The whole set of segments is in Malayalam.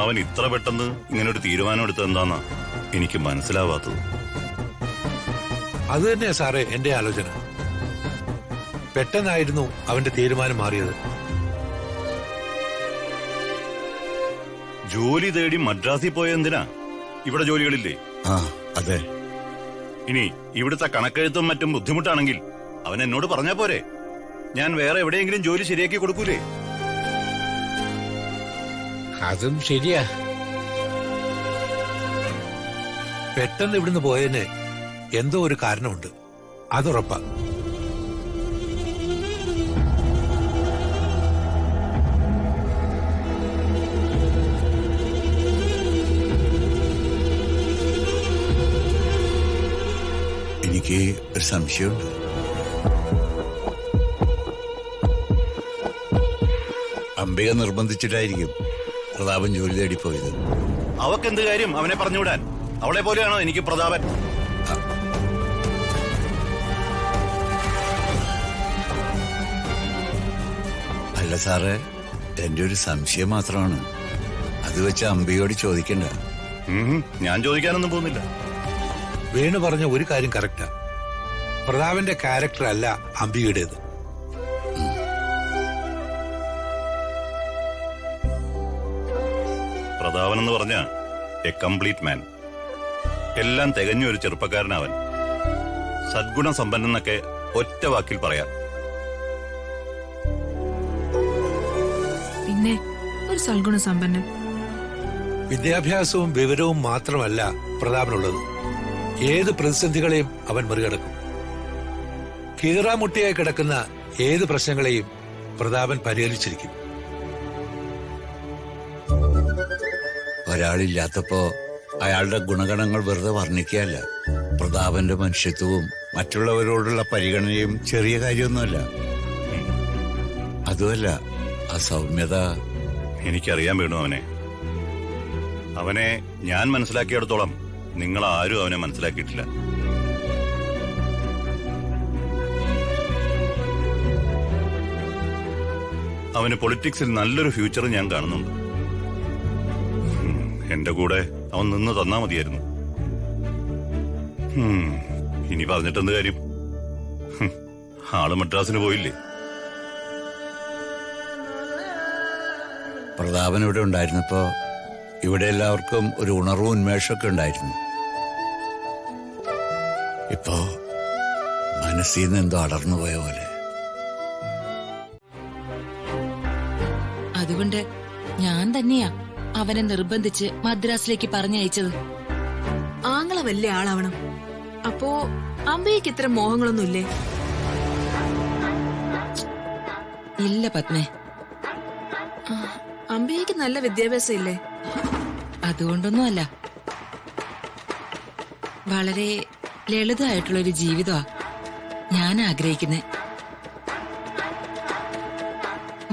പ്രതാപൻ ഇത്ര പെട്ടെന്ന് ഇങ്ങനെ ഒരു തീരുമാനം എടുത്തത് എന്താന്നാ എനിക്ക് മനസ്സിലാവാത്തത്. അത് തന്നെയാ സാറേ എന്റെ ആലോചന. പെട്ടെന്നായിരുന്നു അവന്റെ തീരുമാനം മാറിയത്. ജോലി തേടി മദ്രാസിൽ പോയ എന്തിനാ? ഇവിടെ ജോലികളില്ലേ? അതെ. ഇനി ഇവിടുത്തെ കണക്കെഴുത്തും മറ്റും ബുദ്ധിമുട്ടാണെങ്കിൽ അവൻ എന്നോട് പറഞ്ഞാ പോരെ, ഞാൻ വേറെ എവിടെയെങ്കിലും ജോലി ശരിയാക്കി കൊടുക്കൂലേ? അതും ശരിയാ. പെട്ടെന്ന് ഇവിടുന്ന് പോയതിന് എന്തോ ഒരു കാരണമുണ്ട്, അതുറപ്പാ. എനിക്ക് ഒരു സംശയമുണ്ട്. അംബിക നിർബന്ധിച്ചിട്ടായിരിക്കും പ്രതാപൻ ജോലി തേടിപ്പോയത്. അവക്കെന്ത് കാര്യം അവനെ പറഞ്ഞുവിടാൻ? അവളെ പോലെയാണോ എനിക്ക് പ്രതാപൻ? അല്ല സാറേ, എന്റെ ഒരു സംശയം മാത്രമാണ്. അത് വെച്ച് അംബികയോട് ചോദിക്കണ്ട. ഞാൻ ചോദിക്കാനൊന്നും പോകുന്നില്ല. വേണു പറഞ്ഞ ഒരു കാര്യം കറക്റ്റാ. പ്രതാപന്റെ ക്യാരക്ടർ അല്ല അംബികയുടേത്. പ്രതാപൻ എന്ന് പറഞ്ഞ എ കംപ്ലീറ്റ് മാൻ. എല്ലാം തികഞ്ഞ ഒരു ചെറുപ്പക്കാരനവൻ. സദ്ഗുണ സമ്പന്നനൊക്കെ ഒറ്റ വാക്കിൽ പറയാം. പിന്നെ ഒരു സൽഗുണ സമ്പന്നൻ. വിദ്യാഭ്യാസവും വിവരവും മാത്രമല്ല പ്രതാപനുള്ളത്. ഏത് പ്രതിസന്ധികളെയും അവൻ മറികടക്കും. കീറാമുട്ടിയായി കിടക്കുന്ന ഏത് പ്രശ്നങ്ങളെയും പ്രതാപൻ പരിഹരിച്ചിരിക്കും. ഒരാളില്ലാത്തപ്പോ അയാളുടെ ഗുണഗണങ്ങൾ വെറുതെ വർണ്ണിക്കുകയല്ല. പ്രതാപന്റെ മനുഷ്യത്വവും മറ്റുള്ളവരോടുള്ള പരിഗണനയും ചെറിയ കാര്യമൊന്നുമല്ല. അതുമല്ല, ആ സൗമ്യത. എനിക്കറിയാൻ വേണു അവനെ ഞാൻ മനസ്സിലാക്കിയിടത്തോളം നിങ്ങൾ ആരും അവനെ മനസ്സിലാക്കിയിട്ടില്ല. അവന് പൊളിറ്റിക്സിൽ നല്ലൊരു ഫ്യൂച്ചർ ഞാൻ കാണുന്നുണ്ട്. എന്റെ കൂടെ അവൻ നിന്ന് തന്നാ മതിയായിരുന്നു. ഇനി പറഞ്ഞിട്ടെന്ത് കാര്യം? ആള് മദ്രാസിന് പോയില്ലേ? പ്രതാപൻ ഇവിടെ ഉണ്ടായിരുന്നപ്പോ ഇവിടെ എല്ലാവർക്കും ഒരു ഉണർവും ഉന്മേഷമൊക്കെ ഉണ്ടായിരുന്നു. ഇപ്പോ മനസ്സിൽ നിന്ന് എന്തോ അടർന്നുപോയ പോലെ. അതുകൊണ്ട് ഞാൻ തന്നെയാ അവനെ നിർബന്ധിച്ച് മദ്രാസിലേക്ക് പറഞ്ഞയച്ചത്. ആങ്ങളെ വലിയ ആളാവണം. അപ്പോ അമ്പയ്ക്ക് ഇത്ര മോഹങ്ങളൊന്നുമില്ലേ? ഇല്ല പത്മേ. അമ്പയ്ക്ക് നല്ല വിദ്യാഭ്യാസം ഇല്ലേ? അതുകൊണ്ടൊന്നുമല്ല. വളരെ ലളിതമായിട്ടുള്ളൊരു ജീവിതമാ ഞാൻ ആഗ്രഹിക്കുന്നേ.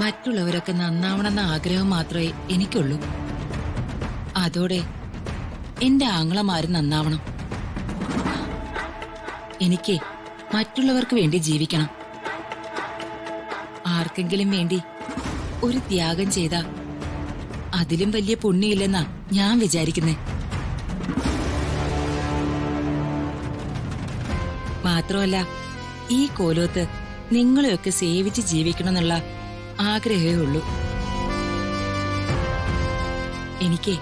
മറ്റുള്ളവരൊക്കെ നന്നാവണമെന്ന ആഗ്രഹം മാത്രമേ എനിക്കുള്ളൂ. അതോടെ എന്റെ ആങ്ങളമാര് നന്നാവണം. എനിക്ക് മറ്റുള്ളവർക്ക് വേണ്ടി ജീവിക്കണം. ആർക്കെങ്കിലും വേണ്ടി ഒരു ത്യാഗം ചെയ്താ അതിലും വലിയ പുണ്യമില്ലെന്നാ ഞാൻ വിചാരിക്കുന്നേ. മാത്രമല്ല, ഈ കോലോത്ത് നിങ്ങളെയൊക്കെ സേവിച്ച് ജീവിക്കണമെന്നുള്ള ആഗ്രഹമേ ഉള്ളൂ. എനിക്ക്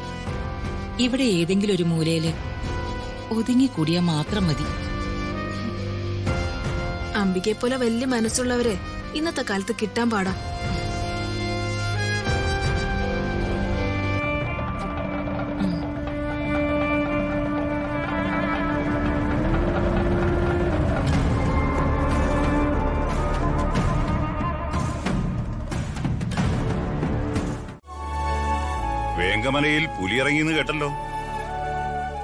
ഇവിടെ ഏതെങ്കിലും ഒരു മൂലയില് ഒതുങ്ങിക്കൂടിയാ മാത്രം മതി. അംബികയെ പോലെ വലിയ മനസ്സുള്ളവരെ ഇന്നത്തെ കാലത്ത് കിട്ടാൻ പാടാ. വേങ്കമലയിൽ പുലി ഇറങ്ങിന്ന് കേട്ടല്ലോ.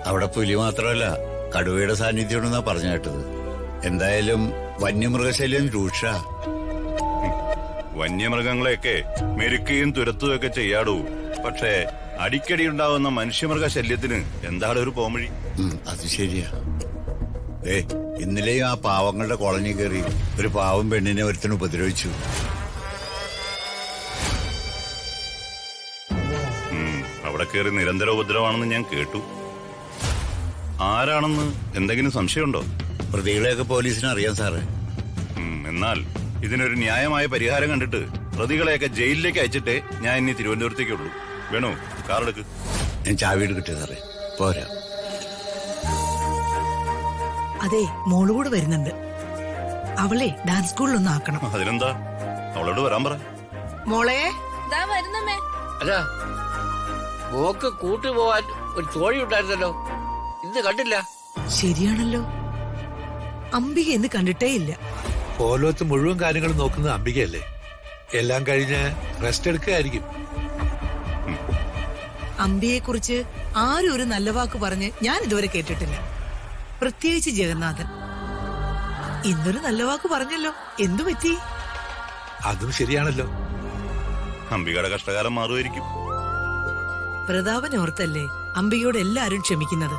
അവിടെ പുലി മാത്രമല്ല, കടുവയുടെ സാന്നിധ്യമുണ്ടെന്നാ പറഞ്ഞു കേട്ടത്. എന്തായാലും വന്യമൃഗശല്യം രൂക്ഷ. വന്യമൃഗങ്ങളെയൊക്കെ മെരുക്കുകയും തുരത്തുകയൊക്കെ ചെയ്യാടൂ. പക്ഷേ അടിക്കടി ഉണ്ടാവുന്ന മനുഷ്യമൃഗ ശല്യത്തിന് എന്താണ് ഒരു പോംവഴി? അത് ശരിയാ. ഇന്നലെയും ആ പാവങ്ങളുടെ കോളനി കയറി ഒരു പാവം പെണ്ണിനെ ഒരുത്തിന് ഉപദ്രവിച്ചു. അവിടെ കയറി നിരന്തര ഉപദ്രവമാണെന്ന് ഞാൻ കേട്ടു. ആരാണെന്ന് എന്തെങ്കിലും സംശയമുണ്ടോ? പ്രതികളെയൊക്കെ പോലീസിന് അറിയാം സാറേ. എന്നാൽ ഇതിനൊരു ന്യായമായ പരിഹാരം കണ്ടിട്ട് പ്രതികളെയൊക്കെ ജയിലിലേക്ക് അയച്ചിട്ടേ ഞാൻ ഇനി തിരുവനന്തപുരത്തേക്കുള്ളൂ. വേണോ കാറെടുക്ക്. ഞാൻ ചാവി എടുക്കട്ടെ സാറേ? പോരാ. അതെ, മോള് കൂടെ വരുന്നുണ്ട്. അവളെ ഡാൻസ് സ്കൂളിലൊന്നും ആക്കണം. അതിനെന്താ, അവളോട് വരാൻ പറ. മോളെ വരുന്നമ്മേ. അല്ല, മോക്ക് കൂട്ടുപോവാൻ ഒരു തോഴി ഉണ്ടായിരുന്നല്ലോ, ഇന്ന് കണ്ടില്ല. ശരിയാണല്ലോ, അംബിക എന്ന് കണ്ടിട്ടേ ഇല്ല. പോലോത്ത് മുഴുവൻ കാര്യങ്ങളും നോക്കുന്നത് അംബികയല്ലേ? എല്ലാം കഴിഞ്ഞ് റെസ്റ്റ് എടുക്കുകയായിരിക്കും. അംബിയെ കുറിച്ച് ആരും ഒരു നല്ല വാക്ക് പറഞ്ഞ് ഞാൻ ഇതുവരെ കേട്ടിട്ടില്ല, പ്രത്യേകിച്ച് ജഗന്നാഥൻ. ഇന്നൊരു നല്ല വാക്ക് പറഞ്ഞല്ലോ, എന്തു പറ്റി? അതും ശരിയാണല്ലോ. അംബികയുടെ കഷ്ടകാലം മാറുമായിരിക്കും. പ്രതാപൻ ഓർത്തല്ലേ അംബികയോട് എല്ലാരും ക്ഷമിക്കുന്നത്.